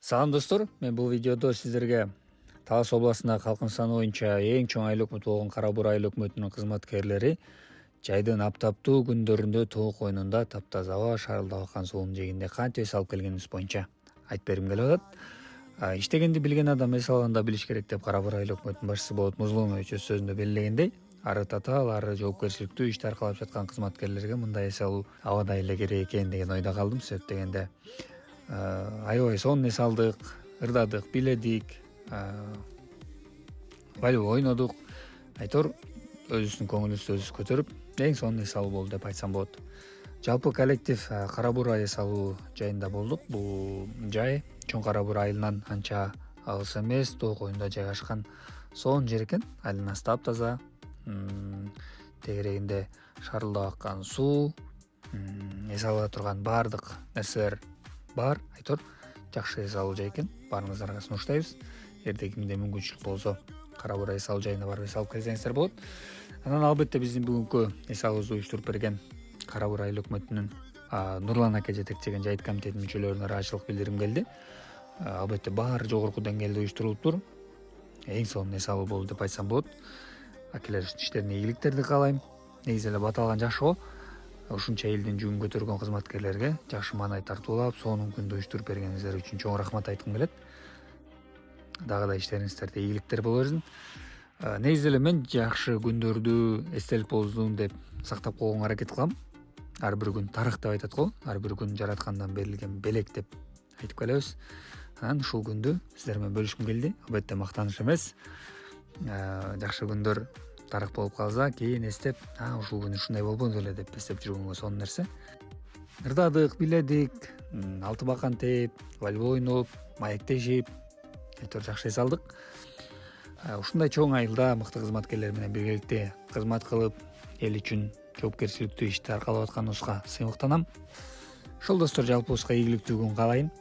Салам достор, мен бул видеодо сиздерге Талас областындагы калкын саны боюнча эң чоң айыл өкмөтү болгон Кара Бура айыл өкмөтүнүн кызматкерлери жайдын аптаптуу күндөрүндө тоо койнунда таптаза аба шарылдап аккан суунун жээгинде кантип эс алып келгенибиз боюнча айтып бергим келип атат. Иштегенди билген адам эс алганда билиш керек деп Кара Бура айыл өкмөтүнүн башчысы Болот Музулумович өз сөзүндө белгилегендей, ары татаал, ары жоопкерчиликтүү ишти аркалап жаткан кызматкерлерге мындай эс алуу абадай эле керек экен деген ойдо калдым. Себеп дегенде аябай сонун эс алдык, ырдадык, бийледик, волейбол ойнодук. Айтор өзүбүздүн көңүлүбүздү өзүбүз көтөрүп, эң сонун эс алуу болду деп айтсам болот. Жалпы коллектив Кара Бура эс алуу жайында болдук. Бул жай Чоң Кара Бура айылынан анча алыс эмес, тоо койнунда жайгашкан сонун жер экен. Айланасы таптаза, тегерегинде шарылдап аккан суу, эс ала турган баардык нерселер бар. Айтор жакшы эс алуу жай экен. Баарыңыздарга сунуштайбыз. Эгерде кимде мүмкүнчүлүк болсо Кара Бура эс алуу жайына барып эс алып келсеңиздер болот. Анан албетте биздин бүгүнкү эс алуубузду уюштуруп берген Кара Бура айыл өкмөтүнүн Нурлан аке жетектеген жайыт комитетинин мүчөлөрүнө ыраазычылык билдиргим келди. Албетте баары жогорку деңгээлде уюштурулуптур. Эң сонун эс алуу болду деп айтсам болот. Акелерибиздин иштерине ийгиликтерди каалайм. Негизи эле баталган жакшы го. Ушунча элдин жүгүн көтөргөн кызматкерлерге жакшы маанай тартуулап, сонун күндү уюштуруп бергениңиздер үчүн чоң рахмат айткым келет. Дагы да иштериңиздерде ийгиликтер боло берсин. Негизи эле мен жакшы күндөрдү эстелик болсун деп сактап койгонго аракет кылам. Ар бир күн тарых деп айтат го. Ар бир күн жараткандан берилген белек деп айтып келебиз. Анан ушул күндү сиздер менен бөлүшкүм келди. Албетте мактаныш эмес. Жакшы күндөр тарых болуп калса, кийин эстеп, ушул күн ушундай болбоду эле деп эстеп жүргөнгө сонун нерсе. Ырдадык, бийледик, алты бакан тээп, волейбол ойноп, маектешип, айтор жакшы эс алдык. Ушундай чоң айылда мыкты кызматкерлер менен биргеликте кызмат кылып, эл үчүн жоопкерчиликтүү ишти аркалап атканыбызга сыймыктанам. Ошол достор, жалпыбызга ийгиликтүү күн каалайын.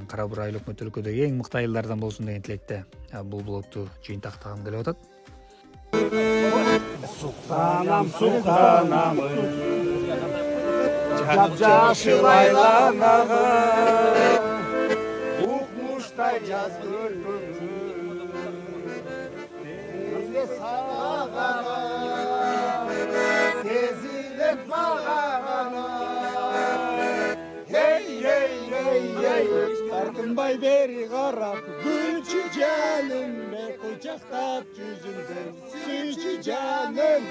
Кара Бура айыл өкмөт өлкөдөгү эң мыкты айылдардан болсун деген тилекте бул блогду жыйынтактагым келип атат. Султанам, султанам, жап-жашыл айланагы, укмуштай жаз көркөмү, бизге сагана, сезилет багана. Тартынбай бери карап, гүлчү жаным, мен кучактап жүзүңдөн, сүйчү жаным,